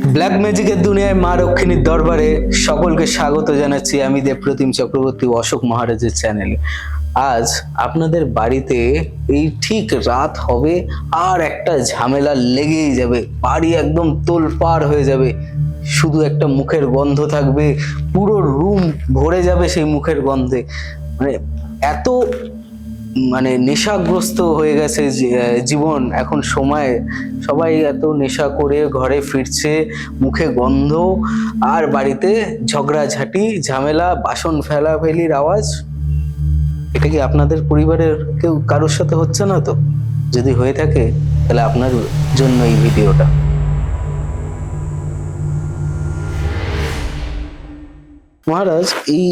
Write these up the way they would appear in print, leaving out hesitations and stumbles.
Black ম্যাজিকের দুনিয়ায় মা রক্ষিণীর দরবারে সকলকে স্বাগত জানাচ্ছি আমি দেবপ্রতিম চক্রবর্তী অশোক মহারাজের চ্যানেলে। আজ আপনাদের বাড়িতে এই ঠিক রাত হবে আর একটা ঝামেলা লেগেই যাবে, বাড়ি একদম তোলপাড় হয়ে যাবে, শুধু একটা মুখের গন্ধ থাকবে, পুরো রুম ভরে যাবে সেই মুখের গন্ধে। মানে এত নেশাগ্রস্ত হয়ে গেছে জীবন এখন সময়, সবাই এত নেশা করে ঘরে ফিরছে, মুখে গন্ধ আর বাড়িতে ঝগড়াঝাটি ঝামেলা, বাসন ফেলাফেলির আওয়াজ। এটা কি আপনাদের পরিবারের কেউ কারোর সাথে হচ্ছে না তো? যদি হয়ে থাকে তাহলে আপনার জন্য এই ভিডিওটা। মহারাজ, এই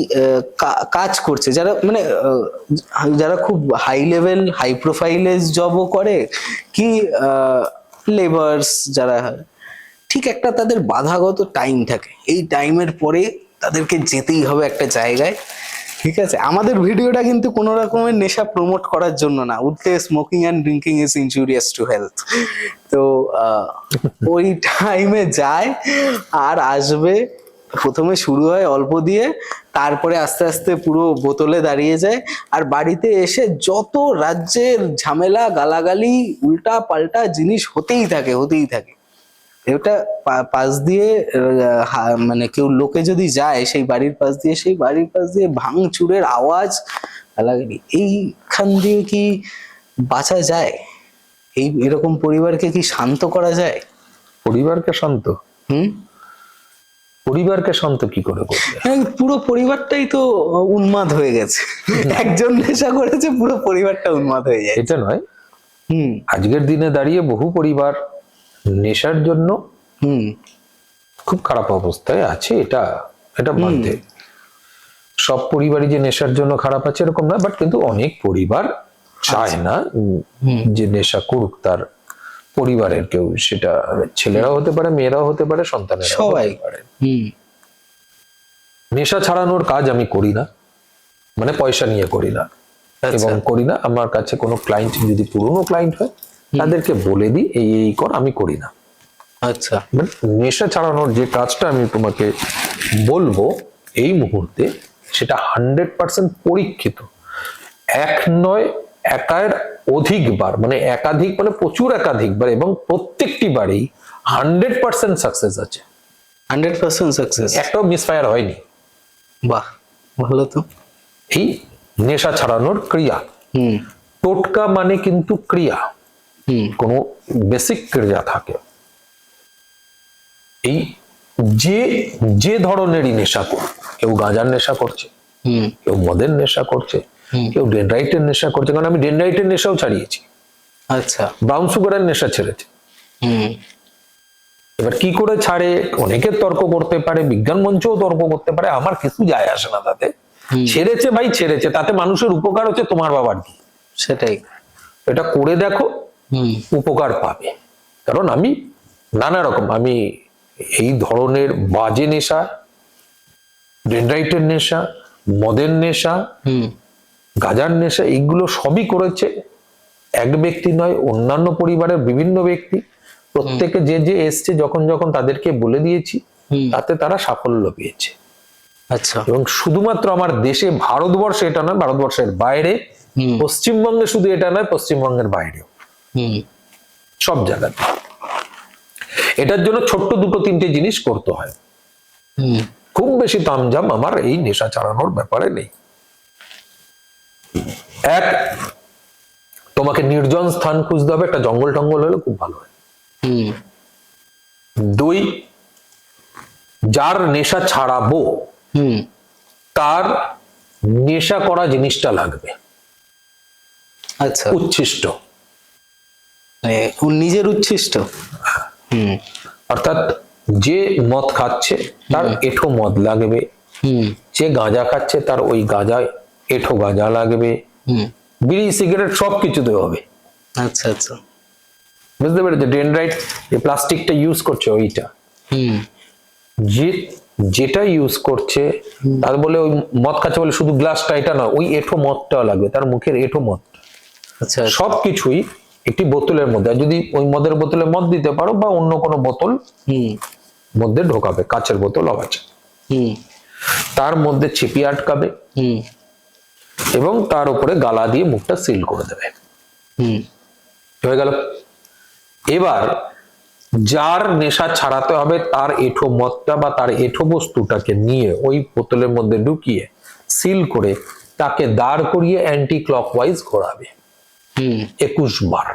কাজ করছে যারা, যারা খুব হাই লেভেল হাই প্রোফাইলে জবও করে কি লেবার্স যারা, ঠিক একটা তাদের বাধাগত টাইম থাকে, এই টাইমের পরে তাদেরকে যেতেই হবে একটা জায়গায়। ঠিক আছে, আমাদের ভিডিওটা কিন্তু কোনো রকমের নেশা প্রমোট করার জন্য না, উল্টে smoking and drinking is injurious to health. তো ওই টাইমে যায় আর আসবে, প্রথমে শুরু হয় অল্প দিয়ে, তারপরে আস্তে আস্তে পুরো বোতলে দাঁড়িয়ে যায়, আর বাড়িতে এসে যত রাজ্যের ঝামেলা গালাগালি উল্টা পাল্টা জিনিস হতেই থাকে। এটা পাশ দিয়ে কেউ লোকে যদি যায় সেই বাড়ির পাশ দিয়ে, সেই বাড়ির পাশ দিয়ে ভাঙচুরের আওয়াজ, গালাগালি, এইখান দিয়ে কি বাঁচা যায়? এরকম পরিবারকে কি শান্ত করা যায়? পরিবারকে শান্ত পরিবারকে শান্ত কি করে করবে? পুরো পরিবারটাই তো উন্মাদ হয়ে গেছে। একজন নেশা করেছে, পুরো পরিবারটা উন্মাদ হয়ে যায়। এটা নয়, আজকের দিনে দাঁড়িয়ে বহু পরিবার নেশার জন্য খুব খারাপ অবস্থায় আছে। এটা মানতে, সব পরিবারই যে নেশার জন্য খারাপ আছে এরকম না, বাট কিন্তু অনেক পরিবার চায় না যে নেশা করুক তার পরিবারের কেউ, সেটা ছেলেরাও হতে পারে, মেয়েরাও হতে পারে, সন্তানেরা সবাই হতে পারে। নেশা ছাড়ানোর কাজ আমি করি না, মানে পয়সা নিয়ে করি না, এবং করি না। আমার কাছে কোনো ক্লায়েন্ট যদি পুরনো ক্লায়েন্ট হয় তাদেরকে বলে দিই এই কর, আমি করি না। আচ্ছা, নেশা ছাড়ানোর যে কাজটা আমি তোমাকে বলবো এই মুহূর্তে, সেটা 100% পরীক্ষিত। এক নয়, একার অধিকবার, মানে একাধিক, মানে প্রচুর একাধিকবার, এবং প্রত্যেকটি বারেই 100% সাকসেস আছে। 100% সাকসেস, একটাও মিসফায়ার হয়নি। বাহ, ভালো তো। এই নেশা ছাড়ানোর ক্রিয়া, টোটকা মানে কিন্তু ক্রিয়া, কোনো বেসিক ক্রিয়া থাকে। এই যে ধরনেরই নেশা করুক, কেউ গাঁজার নেশা করছে, কেউ মদের নেশা করছে, কেউ ডেনড্রাইটের নেশা করছে, কারণ আমি ডেনড্রাইটের নেশাও ছাড়িয়েছি। আচ্ছা, ব্রাউন সুগারের নেশা ছেড়েছে। এবার কি করে ছাড়ে, অনেকের তর্ক করতে পারে, বিজ্ঞান মঞ্চও তর্ক করতে পারে, আমার কিছু যায় আসে না তাতে। ছেড়েছে ভাই, ছেড়েছে, তাতে মানুষের উপকার হচ্ছে, তোমার বাবার কি? সেটাই। এটা করে দেখো, উপকার পাবে। কারণ আমি নানা রকম, আমি এই ধরনের বাজে নেশা, ডেনড্রাইটের নেশা, মদের নেশা, গাঁজার নেশা, এইগুলো সবই করেছে এক ব্যক্তি নয়, অন্যান্য পরিবারের বিভিন্ন ব্যক্তি। প্রত্যেকে যে এসছে, যখন তাদেরকে বলে দিয়েছি, তাতে তারা সাফল্য পেয়েছে। আচ্ছা, এবং শুধুমাত্র আমার দেশে, ভারতবর্ষে এটা নয়, ভারতবর্ষের বাইরে, পশ্চিমবঙ্গে শুধু এটা নয়, পশ্চিমবঙ্গের বাইরেও, সব জায়গাতে। এটার জন্য ছোট্ট দুটো তিনটে জিনিস করতে হয়, খুব বেশি তামঝাম আমার এই নেশা ছাড়ানোর ব্যাপারে নেই। এক, তোমাকে নির্জন স্থান খুঁজতে হবে, একটা জঙ্গল টঙ্গল হলে খুব ভালো হয়। দুই, যার নেশা ছাড়াবো তার নেশা করা জিনিসটা লাগবে। আচ্ছা, উচ্ছিষ্ট, নিজের উচ্ছিষ্ট। অর্থাৎ যে মদ খাচ্ছে তার এঁঠো মদ লাগবে, যে গাঁজা খাচ্ছে তার ওই গাঁজায় এঁঠো গাঁজা লাগবে, বিড়ি সিগারেট সবকিছুতে হবে। আচ্ছা আচ্ছা, বুঝতে পেরেছো? ডেনড্রাইট যে প্লাস্টিকটা ইউজ করছে ওইটা, যেটা ইউজ করছে, তার বলে ওই মদ খাচ্ছে বলে শুধু গ্লাসটা এটা না, ওই এঁঠো মদটাও লাগবে, তার মুখের এঁঠো মদ। আচ্ছা, মধ্যে ঢোকাবে, কাচের বোতল আছে, হুম তার মধ্যে ছিপি আটকাবে হুম এবং তার উপরে গালা দিয়ে মুখটা সিল করে দেবে। হুম হয়ে গেল। এবার যার নেশা ছাড়াতে হবে তার এঁঠো মদটা বা তার এঁঠো বস্তুটাকে নিয়ে ওই বোতলের মধ্যে ঢুকিয়ে সিল করে তাকে দাঁড় করিয়ে অ্যান্টি ক্লকওয়াইজ ঘোরাবে হুম 21 বার।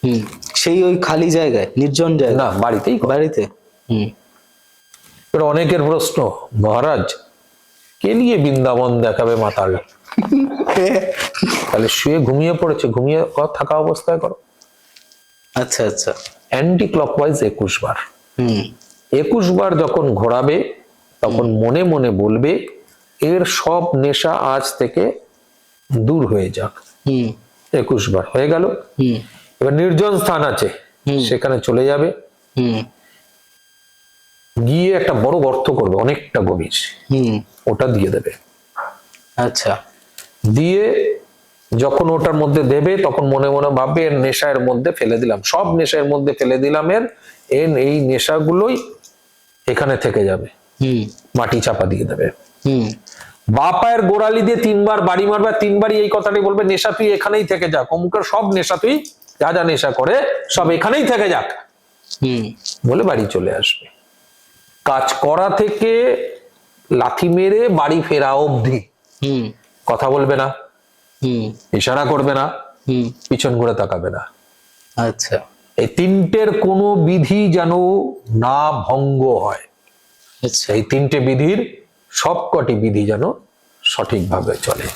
হুম সেই ওই খালি জায়গায়, নির্জন না, জায়গা, বাড়িতেই করে। বাড়িতে? হুম এবার অনেকের প্রশ্ন, মহারাজ কে নিয়ে বৃন্দাবন দেখাবে মাতাল? তাহলে শুয়ে ঘুমিয়ে পড়েছে, ঘুমিয়ে থাকা অবস্থায় করো। আচ্ছা আচ্ছা। অ্যান্টি ক্লকওয়াইজ 21 বার। হুম 21 বার যখন ঘোরাবে তখন মনে মনে বলবে এর সব নেশা আজ থেকে দূর হয়ে যাক। হুম 21 বার হয়ে গেল। হুম এবার নির্জন স্থান আছে, সেখানে চলে যাবে, হুম গিয়ে একটা বড় গর্ত করবে অনেকটা গভীর, হুম ওটা দিয়ে দেবে। আচ্ছা। দিয়ে যখন ওটার মধ্যে দেবে তখন মনে মনে ভাববে এর নেশার মধ্যে ফেলে দিলাম, সব নেশার মধ্যে ফেলে দিলাম, এই নেশাগুলোই এখানে থেকে যাবে। হুম মাটি চাপা দিয়ে দেবে। হুম বাপায়ের গোড়ালি দিয়ে 3 বার বাড়ি মারবে, 3 বারই এই কথাটাই বলবে নেশা তুই এখানেই থেকে যাক, অমুকের সব নেশা তুই যা যা নেশা করে সব এখানেই থেকে যাক হুম বলে বাড়ি চলে আসবে। কাজ করা থেকে লাথি মেরে বাড়ি ফেরা অবধি হুম কথা বলবে না, হুম ইশারা করবে না, হুম পিছন ঘুরে তাকাবে না। আচ্ছা এই তিনটের কোনো বিধি যেন না ভঙ্গ হয়, আচ্ছা। এই তিনটে বিধির সবকটি বিধি যেন সঠিকভাবে চলে।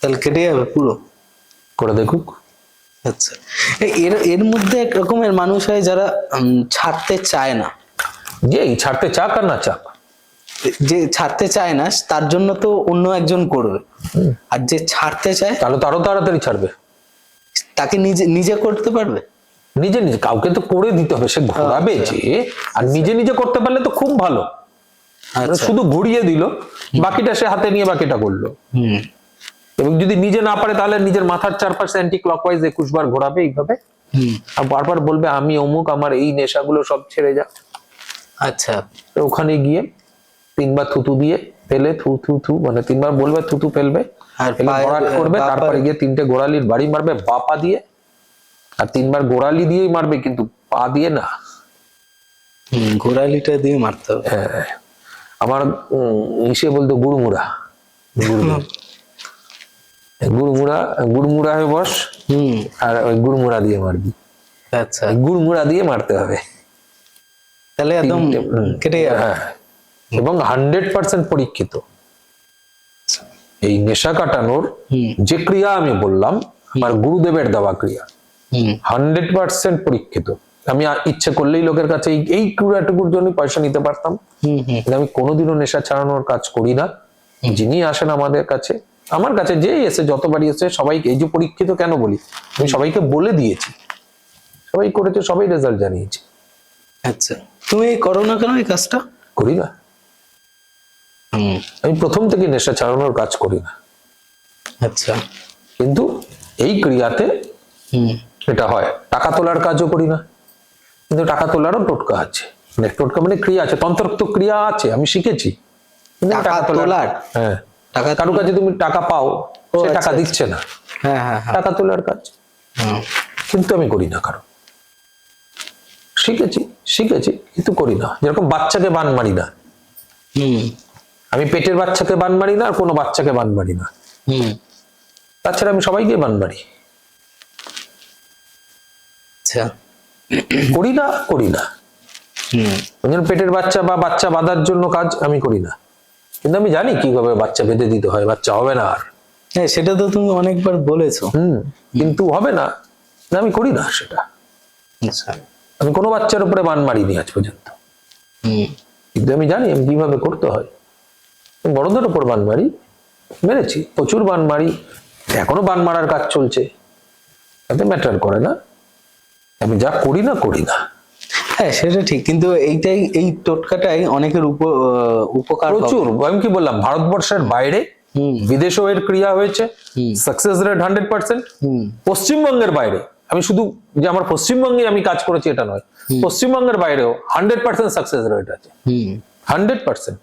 তাহলে কেটে যাবে পুরো? করে দেখুক। আচ্ছা। এর এর মধ্যে এক রকমের মানুষ হয় যারা ছাড়তে চায় না। যে ছাড়তে চাক আর না চাক, যে ছাড়তে চায় না তার জন্য তো অন্য একজন করবে, আর যে ছাড়তে চায় তাহলে তো আরো তাড়াতাড়ি ছাড়বে। তাকে নিজে নিজে করতে পারবে। নিজে নিজে কাউকে তো করে দিতে হবে, সে ঘোরাবে আচ্ছা। যে, আর নিজে নিজে করতে পারলে তো খুব ভালো। মানে আচ্ছা। শুধু ঘুরিয়ে দিল, বাকিটা সে হাতে নিয়ে বাকিটা করলো। হুম এবং যদি নিজে না পারে তাহলে নিজের মাথার চারপাশে অ্যান্টি ক্লকওয়াইজ 21 বার ঘোরাবে এইভাবে, হুম আর বারবার বলবে আমি অমুক, আমার এই নেশাগুলো সব ছেড়ে যা। আচ্ছা। তো ওখানে গিয়ে 3 বার থুতু দিয়ে ফেলে, থু থু থু মানে 3 বার বলবে, থুতু ফেলবে, আর ফেলে ভরাট করবে, তারপরে গিয়ে 3টে গোড়ালির বাড়ি মারবে বাপা দিয়ে, আর 3 বার গোড়ালি দিয়েই মারবে কিন্তু পা দিয়ে না। ঘোড়ালিটা দিয়ে মারতে হবে। হ্যাঁ, আমার ইসে বলতো গুড়মুড়া, গুড়মুড়া গুড়মুড়া হয়ে বস, হুম আর ওই গুড়মুড়া দিয়ে মারবি, আচ্ছা। গুড়মুড়া দিয়ে মারতে হবে। তাহলে একদম কেটে যাবে। হ্যাঁ, এবং 100% পরীক্ষিত। এই নেশা কাটানোর যে ক্রিয়া আমি বললাম আমার গুরুদেবের দেওয়া ক্রিয়া, হুম 100% পরীক্ষিত। আমি ইচ্ছে করলেই লোকের কাছে এই ক্রিয়াটুকুর জন্য পয়সা নিতে পারতাম, হুম হুম কিন্তু আমি কোনোদিনও নেশা ছাড়ানোর কাজ করি না। যিনি আসেন আমাদের কাছে, আমার কাছে যে এসে যতবারই এসে সবাইকে, এই যে পরীক্ষিত কেন বলি, আমি সবাইকে বলে দিয়েছি, সবাই করেছে, সবাই রেজাল্ট জানিয়েছে। আচ্ছা। তুমি করো না কেন এই কাজটা? করি না, হুম আমি প্রথম থেকে নেশা ছাড়ানোর কাজ করি না, আচ্ছা। কিন্তু এই ক্রিয়াতে হুম এটা হয়। টাকা তোলার কাজও করি না, কিন্তু টাকা তোলারও টোটকা আছে, মানে টোটকা মানে ক্রিয়া আছে, তন্ত্রোক্ত ক্রিয়া আছে, আমি শিখেছি। কিন্তু টাকা তোলার? হ্যাঁ, টাকা কারো কাছে তুমি টাকা পাও, সে আচ্ছা, টাকা দিচ্ছে না, হ্যাঁ হ্যাঁ হ্যাঁ। টাকা তোলার কাজ, হুম, কিন্তু আমি করি না। কারণ শিখেছি শিখেছি কিন্তু করি না। যেরকম বাচ্চাকে বান মারি না, হুম আমি পেটের বাচ্চাকে বান মারি না, আর কোনো বাচ্চাকে বান মারি না, হুম তাছাড়া আমি সবাইকে বান মারি। আচ্ছা। করি না, করি না। হুম ওই জন্য পেটের বাচ্চা বা বাচ্চা বাঁধার জন্য কাজ আমি করি না, কিন্তু আমি জানি কিভাবে বাচ্চা বেঁধে দিতে হয়, বাচ্চা হবে না আর। হ্যাঁ, সেটা তো তুমি অনেকবার বলেছো। কিন্তু হবে না, না আমি করি না সেটা। আচ্ছা। আমি কোনো বাচ্চার উপরে বান মারিনি আজ পর্যন্ত, হুম কিন্তু আমি জানি আমি কিভাবে করতে হয়। আমি বড়দের উপর বান মারি, মেরেছি, প্রচুর বান মারি, এখনো বান মারার কাজ চলছে, তাতে ম্যাটার করে না। আমি যা করি না করি না। হ্যাঁ, সেটা ঠিক, কিন্তু এইটাই, এই টোটকাটাই অনেকের উপকার হবে। প্রচুর, আমি কি বললাম, ভারতবর্ষের বাইরে বিদেশেও এর ক্রিয়া হয়েছে, সাকসেস রেট 100%। পশ্চিমবঙ্গের বাইরে আমি শুধু যে আমার পশ্চিমবঙ্গে আমি কাজ করেছি এটা নয়, পশ্চিমবঙ্গের বাইরেও 100% সাকসেস রেট আছে, 100%।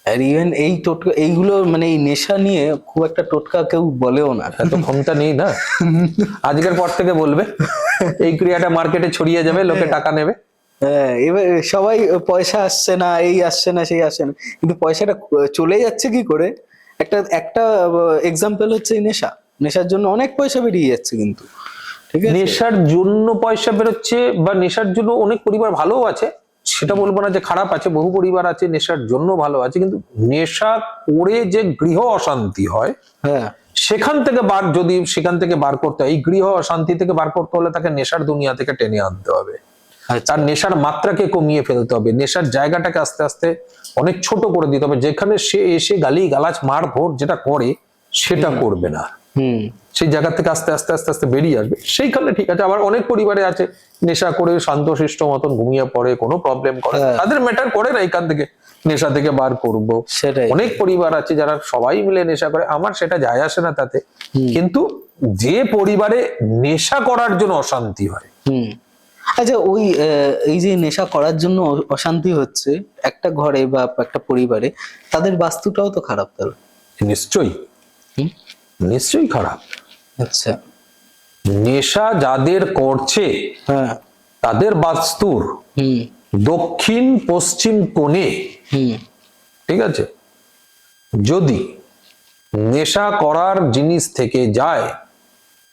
আর ইভেন এই টোটকা এইগুলো মানে এই নেশা নিয়ে খুব একটা টোটকা কেউ বলেও না। এত ক্ষমতা নেই না, আজকের পর থেকে বলবে এই ক্রিয়াটা মার্কেটে ছড়িয়ে যাবে, লোকে টাকা নেবে। হ্যাঁ, এবার সবাই পয়সা আসছে না, এই আসছে না, সেই আসছে না, কিন্তু পয়সাটা চলে যাচ্ছে কি করে? একটা একটা এক্সাম্পল হচ্ছে এই নেশা। নেশার জন্য অনেক পয়সা বেরিয়ে যাচ্ছে কিন্তু, ঠিক আছে? নেশার জন্য পয়সা বেরোচ্ছে, বা নেশার জন্য অনেক পরিবার ভালোও আছে, সেটা বলবো না যে খারাপ আছে, বহু পরিবার আছে নেশার জন্য ভালো আছে, কিন্তু নেশা করে যে গৃহ অশান্তি হয়, হ্যাঁ, সেখান থেকে বার করতে হয়, এই গৃহ অশান্তি থেকে বার করতে হলে তাকে নেশার দুনিয়া থেকে টেনে আনতে হবে, তার নেশার মাত্রাকে কমিয়ে ফেলতে হবে, নেশার জায়গাটাকে আস্তে আস্তে অনেক ছোট করে দিতে হবে, যেখানে সে এসে গালি গালাজ মার ভোর যেটা করে সেটা করবে না, সেই জায়গা থেকে আস্তে আস্তে আস্তে আস্তে বেরিয়ে আসবে, সেইখানে ঠিক আছে। আবার অনেক পরিবারে আছে নেশা করে শান্তশিষ্ট মতন ঘুমিয়ে পড়ে, কোনো প্রবলেম করে না, তাদের ম্যাটার করে না এখান থেকে নেশা থেকে বার করব। সেটাই। অনেক পরিবার আছে যারা সবাই মিলে নেশা করে, আমার সেটা যায় আসে না তাতে, কিন্তু যে পরিবারে নেশা করার জন্য অশান্তি হয়, আচ্ছা, ওই এই যে নেশা করার জন্য অশান্তি হচ্ছে একটা ঘরে বা একটা পরিবারে, তাদের বাস্তুটাও তো খারাপ তাহলে। নিশ্চয়ই নিশ্চয়ই খারাপ। আচ্ছা, নেশা যাদের করছে হ্যাঁ, তাদের বাস্তুর দক্ষিণ পশ্চিম কোণে, ঠিক আছে, যদি নেশা করার জিনিস থেকে যায়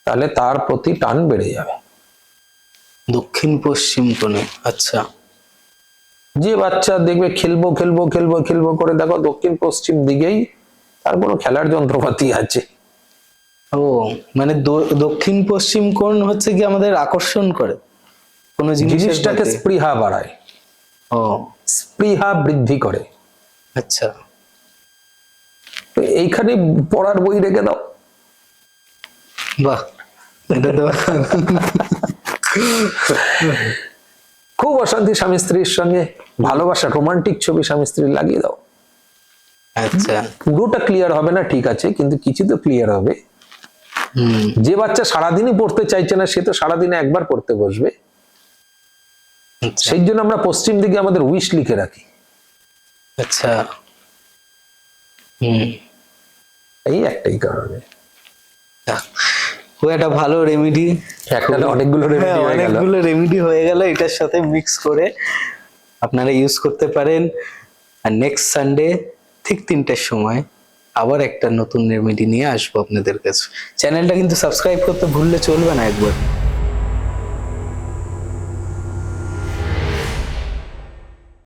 তাহলে তার প্রতি টান বেড়ে যাবে। দক্ষিণ পশ্চিম কোণে, আচ্ছা। যে বাচ্চা দেখবে খেলবো খেলবো খেলবো খেলবো করে, দেখো দক্ষিণ পশ্চিম দিকেই তার কোনো খেলার যন্ত্রপাতি আছে। ও, মানে দক্ষিণ পশ্চিম কোণ হচ্ছে কি আমাদের আকর্ষণ করে কোনো জিনিসটাকে, স্পৃহা বাড়ায়, ও স্পৃহা বৃদ্ধি করে। আচ্ছা, তো এইখানে পড়ার বই রেখে দাও। বাহ, এটা তো খুব অশান্তি স্বামী স্ত্রীর সঙ্গে, ভালোবাসা রোমান্টিক ছবি স্বামী স্ত্রী লাগিয়ে দাও। আচ্ছা, পুরোটা ক্লিয়ার হবে না ঠিক আছে, কিন্তু কিছু তো ক্লিয়ার হবে। যে বাচ্চা সারাদিনই পড়তে চাইছে না, সে তো সারাদিনে একবার পড়তে বসবে। সেই জন্য আমরা পশ্চিম দিকে আমাদের উইশ লিখে রাখি। আচ্ছা, এই একটাই কারণে। ও একটা ভালো রেমেডি, একটা অনেকগুলো রেমেডি হয়ে গেল, অনেকগুলো রেমেডি হয়ে গেল, এটার সাথে মিক্স করে আপনারা ইউজ করতে পারেন। আর নেক্সট সানডে ঠিক 3টার সময় আবার একটা নতুন রেমেডি নিয়ে আসবো আপনাদের কাছে। চ্যানেলটা কিন্তু সাবস্ক্রাইব করতে ভুললে চলবে না একবার।